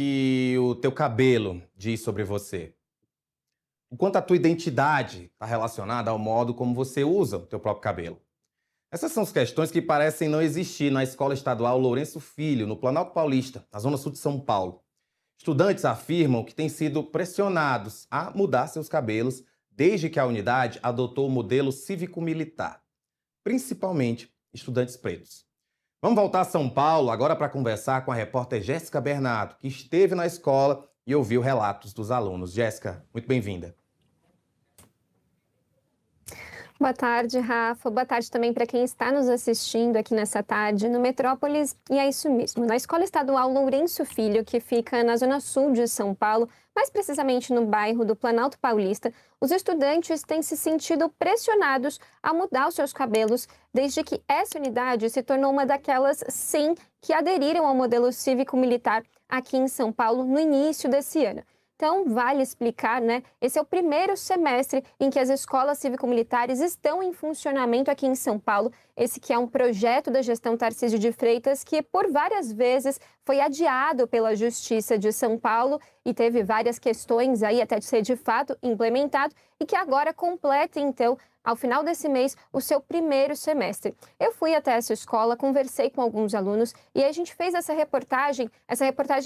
que o teu cabelo diz sobre você? O quanto a tua identidade está relacionada ao modo como você usa o teu próprio cabelo? Essas são as questões que parecem não existir na Escola Estadual Lourenço Filho, no Planalto Paulista, na Zona Sul de São Paulo. Estudantes afirmam que têm sido pressionados a mudar seus cabelos desde que a unidade adotou o modelo cívico-militar, principalmente estudantes pretos. Vamos voltar a São Paulo agora para conversar com a repórter Jéssica Bernardo, que esteve na escola e ouviu relatos dos alunos. Jéssica, muito bem-vinda. Boa tarde, Rafa. Boa tarde também para quem está nos assistindo aqui nessa tarde no Metrópolis. E é isso mesmo, na Escola Estadual Lourenço Filho, que fica na Zona Sul de São Paulo, mais precisamente no bairro do Planalto Paulista, os estudantes têm se sentido pressionados a mudar os seus cabelos desde que essa unidade se tornou uma daquelas 100 que aderiram ao modelo cívico-militar aqui em São Paulo no início desse ano. Então, vale explicar, né? Esse é o primeiro semestre em que as escolas cívico-militares estão em funcionamento aqui em São Paulo. Esse que é um projeto da gestão Tarcísio de Freitas que, por várias vezes, foi adiado pela Justiça de São Paulo e teve várias questões aí até de ser de fato implementado e que agora completa, então, ao final desse mês, o seu primeiro semestre. Eu fui até essa escola, conversei com alguns alunos e a gente fez essa reportagem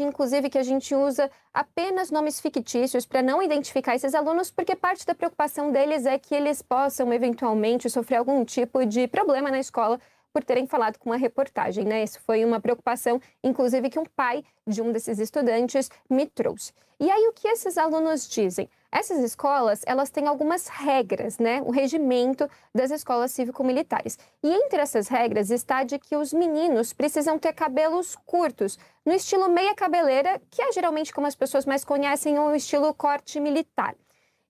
inclusive que a gente usa apenas nomes fictícios para não identificar esses alunos, porque parte da preocupação deles é que eles possam eventualmente sofrer algum tipo de problema na escola por terem falado com uma reportagem, né? Isso foi uma preocupação, inclusive, que um pai de um desses estudantes me trouxe. E aí, o que esses alunos dizem? Essas escolas, elas têm algumas regras, né? O regimento das escolas cívico-militares. E entre essas regras está de que os meninos precisam ter cabelos curtos, no estilo meia cabeleira, que é geralmente como as pessoas mais conhecem, o estilo corte militar.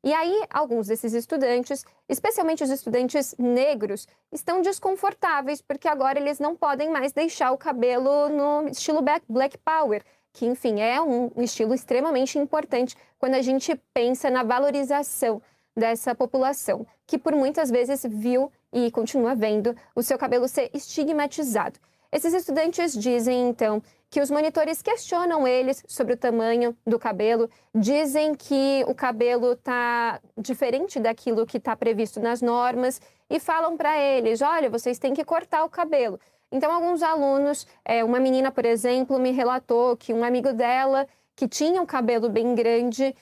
E aí, alguns desses estudantes, especialmente os estudantes negros, estão desconfortáveis porque agora eles não podem mais deixar o cabelo no estilo Black Power, que, enfim, é um estilo extremamente importante quando a gente pensa na valorização dessa população, que por muitas vezes viu e continua vendo o seu cabelo ser estigmatizado. Esses estudantes dizem, então, que os monitores questionam eles sobre o tamanho do cabelo, dizem que o cabelo está diferente daquilo que está previsto nas normas e falam para eles, olha, vocês têm que cortar o cabelo. Então, alguns alunos, uma menina, por exemplo, me relatou que um amigo dela, que tinha um cabelo bem grande,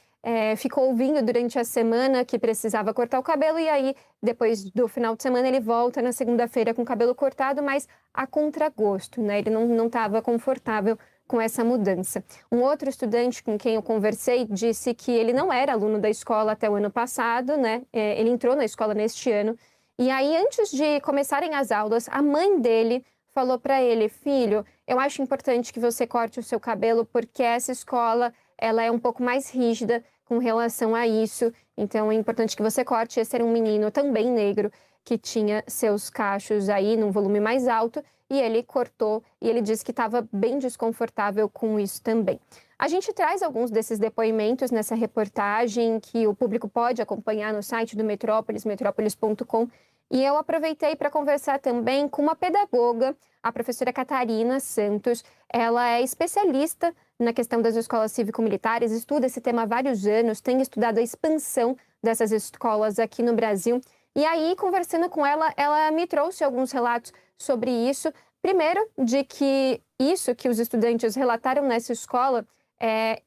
ficou ouvindo durante a semana que precisava cortar o cabelo e aí, depois do final de semana, ele volta na segunda-feira com o cabelo cortado, mas a contragosto, né? Ele não estava confortável com essa mudança. Um outro estudante com quem eu conversei disse que ele não era aluno da escola até o ano passado, né? Ele entrou na escola neste ano. E aí, antes de começarem as aulas, a mãe dele falou para ele, filho, eu acho importante que você corte o seu cabelo porque essa escola ela é um pouco mais rígida com relação a isso, então é importante que você corte. Esse era um menino também negro que tinha seus cachos aí num volume mais alto e ele cortou e ele disse que estava bem desconfortável com isso também. A gente traz alguns desses depoimentos nessa reportagem que o público pode acompanhar no site do Metrópolis, metrópolis.com. E eu aproveitei para conversar também com uma pedagoga, a professora Catarina Santos. Ela é especialista na questão das escolas cívico-militares, estuda esse tema há vários anos, tem estudado a expansão dessas escolas aqui no Brasil. E aí, conversando com ela, ela me trouxe alguns relatos sobre isso. Primeiro, de que isso que os estudantes relataram nessa escola,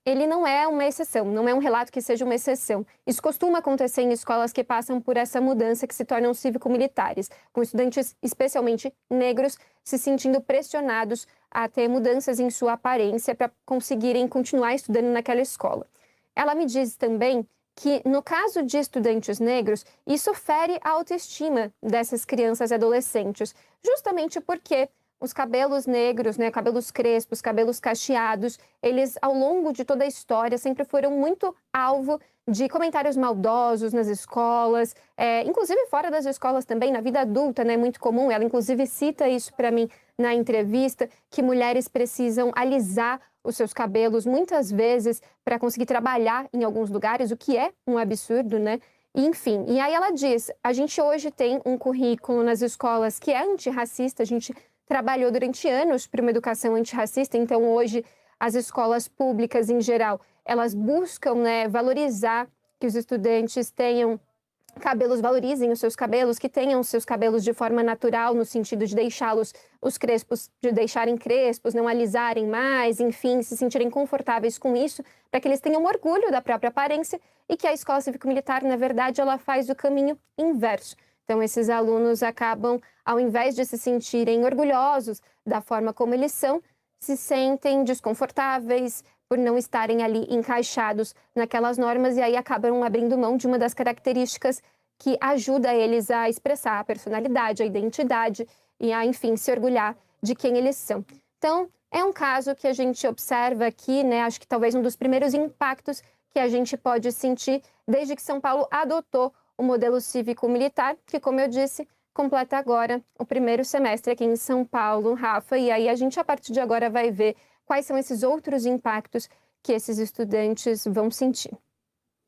ele não é uma exceção, não é um relato que seja uma exceção. Isso costuma acontecer em escolas que passam por essa mudança, que se tornam cívico-militares, com estudantes, especialmente negros, se sentindo pressionados a ter mudanças em sua aparência para conseguirem continuar estudando naquela escola. Ela me diz também que, no caso de estudantes negros, isso fere a autoestima dessas crianças e adolescentes, justamente porque os cabelos negros, né, cabelos crespos, cabelos cacheados, eles, ao longo de toda a história, sempre foram muito alvo de comentários maldosos nas escolas, inclusive fora das escolas também, na vida adulta, né, muito comum. Ela, inclusive, cita isso para mim na entrevista, que mulheres precisam alisar os seus cabelos muitas vezes para conseguir trabalhar em alguns lugares, o que é um absurdo, né? Enfim, e aí ela diz, a gente hoje tem um currículo nas escolas que é antirracista, a gente trabalhou durante anos para uma educação antirracista, então hoje as escolas públicas em geral, elas buscam, né, valorizar que os estudantes tenham cabelos, valorizem os seus cabelos, que tenham os seus cabelos de forma natural, no sentido de deixá-los, os crespos, de deixarem crespos, não alisarem mais, enfim, se sentirem confortáveis com isso, para que eles tenham orgulho da própria aparência e que a escola cívico-militar, na verdade, ela faz o caminho inverso. Então, esses alunos acabam, ao invés de se sentirem orgulhosos da forma como eles são, se sentem desconfortáveis por não estarem ali encaixados naquelas normas e aí acabam abrindo mão de uma das características que ajuda eles a expressar a personalidade, a identidade e a, enfim, se orgulhar de quem eles são. Então, é um caso que a gente observa aqui, né? Acho que talvez um dos primeiros impactos que a gente pode sentir desde que São Paulo adotou o modelo cívico-militar, que, como eu disse, completa agora o primeiro semestre aqui em São Paulo, Rafa, e aí a gente, a partir de agora, vai ver quais são esses outros impactos que esses estudantes vão sentir.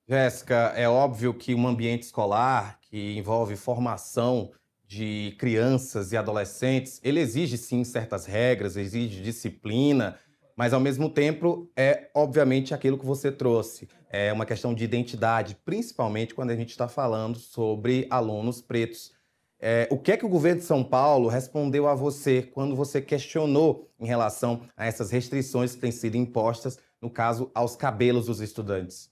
Jéssica, é óbvio que um ambiente escolar que envolve formação de crianças e adolescentes, ele exige sim certas regras, exige disciplina, mas ao mesmo tempo é obviamente aquilo que você trouxe, é uma questão de identidade, principalmente quando a gente está falando sobre alunos pretos. O que é que o governo de São Paulo respondeu a você quando você questionou em relação a essas restrições que têm sido impostas, no caso, aos cabelos dos estudantes?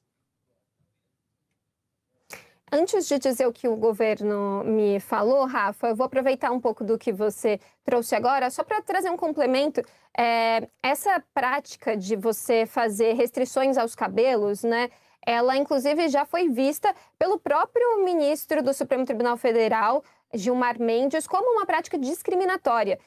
Antes de dizer o que o governo me falou, Rafa, eu vou aproveitar um pouco do que você trouxe agora, só para trazer um complemento. Essa prática de você fazer restrições aos cabelos, né? Ela, inclusive, já foi vista pelo próprio ministro do Supremo Tribunal Federal, Gilmar Mendes, como uma prática discriminatória.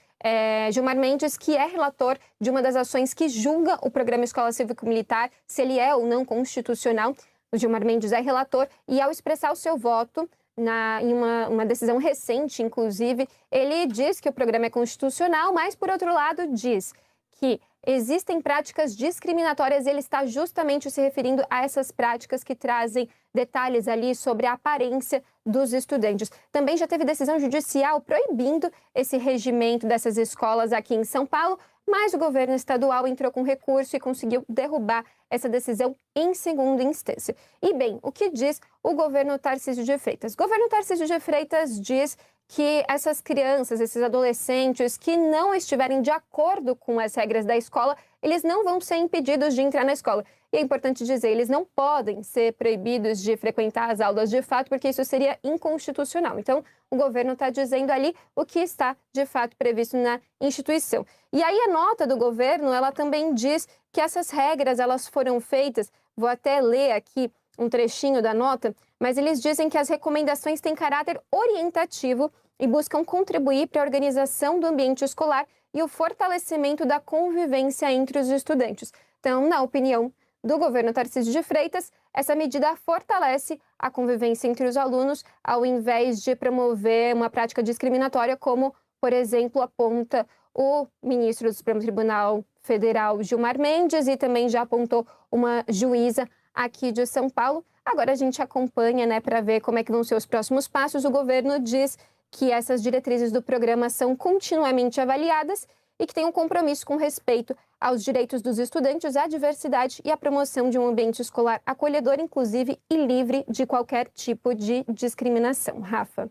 Gilmar Mendes, que é relator de uma das ações que julga o programa Escola Cívico-Militar, se ele é ou não constitucional. O Gilmar Mendes é relator e, ao expressar o seu voto em uma decisão recente, inclusive, ele diz que o programa é constitucional, mas, por outro lado, diz que existem práticas discriminatórias e ele está justamente se referindo a essas práticas que trazem detalhes ali sobre a aparência dos estudantes. Também já teve decisão judicial proibindo esse regimento dessas escolas aqui em São Paulo, mas o governo estadual entrou com recurso e conseguiu derrubar essa decisão em segunda instância. E bem, o que diz o governo Tarcísio de Freitas? O governo Tarcísio de Freitas diz que essas crianças, esses adolescentes que não estiverem de acordo com as regras da escola, eles não vão ser impedidos de entrar na escola. E é importante dizer, eles não podem ser proibidos de frequentar as aulas de fato, porque isso seria inconstitucional. Então, o governo está dizendo ali o que está, de fato, previsto na instituição. E aí a nota do governo, ela também diz que essas regras, elas foram feitas, vou até ler aqui um trechinho da nota, mas eles dizem que as recomendações têm caráter orientativo e buscam contribuir para a organização do ambiente escolar e o fortalecimento da convivência entre os estudantes. Então, na opinião do governo Tarcísio de Freitas, essa medida fortalece a convivência entre os alunos, ao invés de promover uma prática discriminatória, como, por exemplo, aponta o ministro do Supremo Tribunal Federal, Gilmar Mendes, e também já apontou uma juíza aqui de São Paulo. Agora a gente acompanha, né, para ver como é que vão ser os próximos passos. O governo diz que essas diretrizes do programa são continuamente avaliadas e que tem um compromisso com respeito aos direitos dos estudantes, à diversidade e à promoção de um ambiente escolar acolhedor, inclusive, e livre de qualquer tipo de discriminação. Rafa.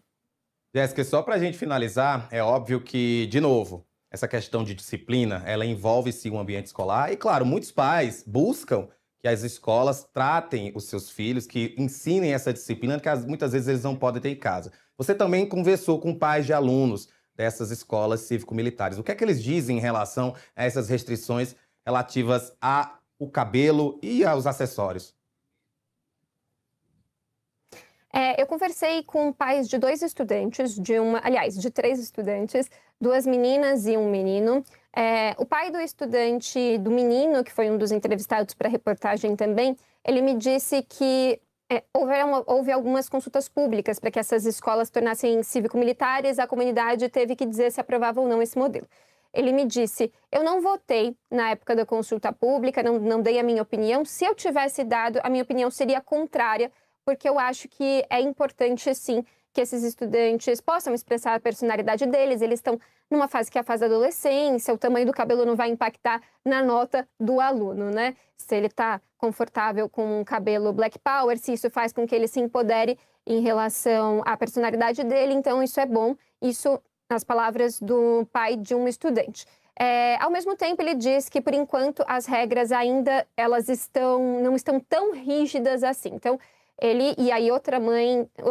Jéssica, só para a gente finalizar, é óbvio que, de novo, essa questão de disciplina, ela envolve sim o ambiente escolar e, claro, muitos pais buscam que as escolas tratem os seus filhos, que ensinem essa disciplina que muitas vezes eles não podem ter em casa. Você também conversou com pais de alunos dessas escolas cívico-militares. O que é que eles dizem em relação a essas restrições relativas ao cabelo e aos acessórios? Eu conversei com pais de dois estudantes, de três estudantes, duas meninas e um menino. O pai do menino, que foi um dos entrevistados para a reportagem também, ele me disse que houve algumas consultas públicas para que essas escolas tornassem cívico-militares. A comunidade teve que dizer se aprovava ou não esse modelo. Ele me disse, eu não votei na época da consulta pública, não dei a minha opinião. Se eu tivesse dado, a minha opinião seria contrária, porque eu acho que é importante, sim, que esses estudantes possam expressar a personalidade deles. Eles estão numa fase que é a fase da adolescência, o tamanho do cabelo não vai impactar na nota do aluno, né? Se ele está confortável com um cabelo Black Power, se isso faz com que ele se empodere em relação à personalidade dele, então isso é bom. Isso nas palavras do pai de um estudante. Ao mesmo tempo, ele diz que, por enquanto, as regras ainda não estão tão rígidas assim. Então, ele e aí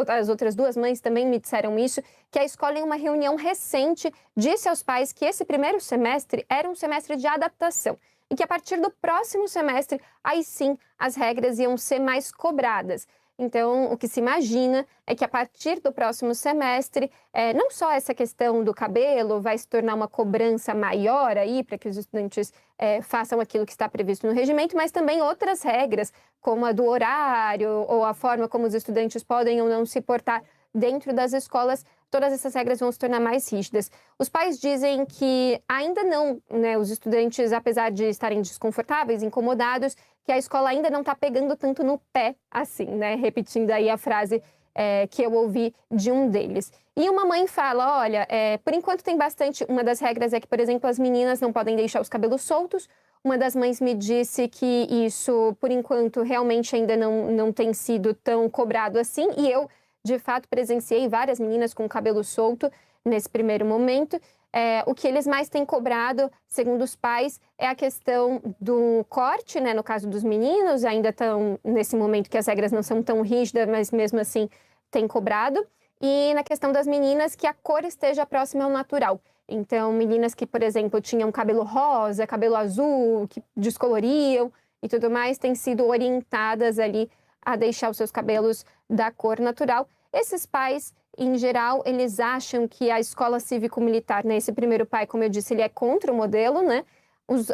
as outras duas mães também me disseram isso, que a escola, em uma reunião recente, disse aos pais que esse primeiro semestre era um semestre de adaptação e que, a partir do próximo semestre, aí sim, as regras iam ser mais cobradas. Então, o que se imagina é que, a partir do próximo semestre, não só essa questão do cabelo vai se tornar uma cobrança maior aí para que os estudantes façam aquilo que está previsto no regimento, mas também outras regras, como a do horário ou a forma como os estudantes podem ou não se portar dentro das escolas. Todas essas regras vão se tornar mais rígidas. Os pais dizem que ainda não, né, os estudantes, apesar de estarem desconfortáveis, incomodados, que a escola ainda não está pegando tanto no pé assim, né? Repetindo aí a frase que eu ouvi de um deles. E uma mãe fala, olha, por enquanto tem bastante... Uma das regras é que, por exemplo, as meninas não podem deixar os cabelos soltos. Uma das mães me disse que isso, por enquanto, realmente ainda não tem sido tão cobrado assim. E eu, de fato, presenciei várias meninas com o cabelo solto nesse primeiro momento. O que eles mais têm cobrado, segundo os pais, é a questão do corte, né? No caso dos meninos, ainda estão nesse momento que as regras não são tão rígidas, mas mesmo assim têm cobrado. E na questão das meninas, que a cor esteja próxima ao natural. Então, meninas que, por exemplo, tinham cabelo rosa, cabelo azul, que descoloriam e tudo mais, têm sido orientadas ali a deixar os seus cabelos da cor natural. Esses pais, em geral, eles acham que a escola cívico-militar, né? Esse primeiro pai, como eu disse, ele é contra o modelo, né?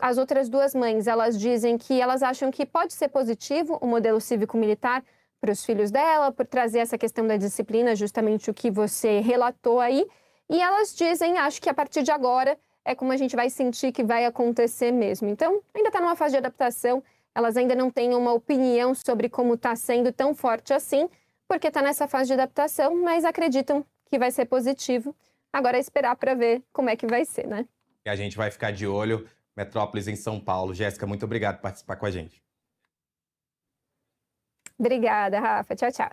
As outras duas mães, elas dizem que elas acham que pode ser positivo o modelo cívico-militar para os filhos dela, por trazer essa questão da disciplina, justamente o que você relatou aí. E elas dizem, acho que a partir de agora é como a gente vai sentir que vai acontecer mesmo. Então, ainda está numa fase de adaptação, elas ainda não têm uma opinião sobre como está sendo tão forte assim, porque está nessa fase de adaptação, mas acreditam que vai ser positivo. Agora é esperar para ver como é que vai ser, né? E a gente vai ficar de olho. Metrópolis em São Paulo. Jéssica, muito obrigado por participar com a gente. Obrigada, Rafa. Tchau, tchau.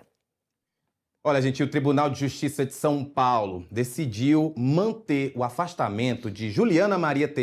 Olha, gente, o Tribunal de Justiça de São Paulo decidiu manter o afastamento de Juliana Maria